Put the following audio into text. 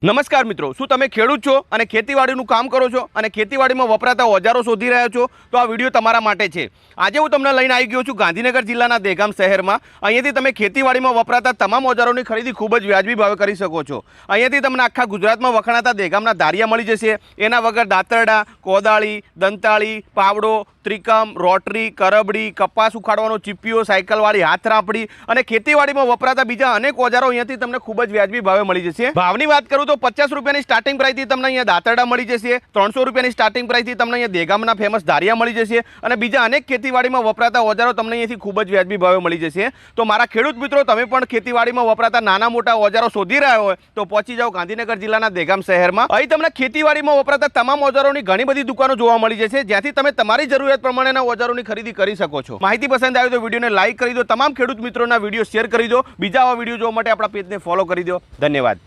નમસ્કાર મિત્રો, શું તમે ખેડૂત છો અને ખેતીવાડીનું કામ કરો છો અને ખેતીવાડીમાં વપરાતા ઓજારો શોધી રહ્યા છો? તો આ વિડીયો તમારા માટે છે. આજે હું તમને લઈને આવી ગયો છું ગાંધીનગર જિલ્લાના દહેગામ શહેરમાં. અહીંયાથી તમે ખેતીવાડીમાં વપરાતા તમામ ઓજારોની ખરીદી ખૂબ જ વ્યાજબી ભાવે કરી શકો છો. અહીંયાથી તમને આખા ગુજરાતમાં વખણાતા દહેગામના ધારિયા મળી જશે. એના વગર દાંતરડા, કોદાળી, દંતાળી, પાવડો, ત્રિકમ, રોટરી, કરબડી, કપાસ ઉખાડવાનો ચીપિયો, સાયકલવાળી હાથ રાપડી અને ખેતીવાડીમાં વપરાતા બીજા અનેક ઓજારો અહીંયાથી તમને ખૂબ જ વ્યાજબી ભાવે મળી જશે. ભાવની વાત કરું તો 50 રૂપિયાની સ્ટાર્ટિંગ પ્રાઇસથી તમને અહીંયા દાંતરડા મળી જશે. 300 રૂપિયાની સ્ટાર્ટિંગ પ્રાઇસથી તમને અહીંયા દહેગામના ફેમસ ધારિયા મળી જશે અને બીજા અનેક ખેતીવાડીમાં વપરાતા ઓજારો તમને અહીંયાથી ખૂબ જ વ્યાજબી ભાવે મળી જશે. તો મારા ખેડૂત મિત્રો, તમે પણ ખેતીવાડીમાં વપરાતા નાના મોટા ઓજારો શોધી રહ્યા હોય તો પહોંચી જાઓ ગાંધીનગર જિલ્લાના દહેગામ શહેરમાં. અહીં તમને ખેતીવાડીમાં વપરાતા તમામ ઓજારોની ઘણી બધી દુકાનો જોવા મળી જશે, જ્યાંથી તમે તમારી જરૂરિયાત પ્રમાણેના ઓજારોની ખરીદી કરી શકો છો. માહિતી પસંદ આવી તો વિડીયોને લાઈક કરી દો, તમામ ખેડૂત મિત્રોના વિડીયો શેર કરી દો. બીજા આવા વિડીયો જોવા માટે આપણા પેજને ફોલો કરી દો. ધન્યવાદ.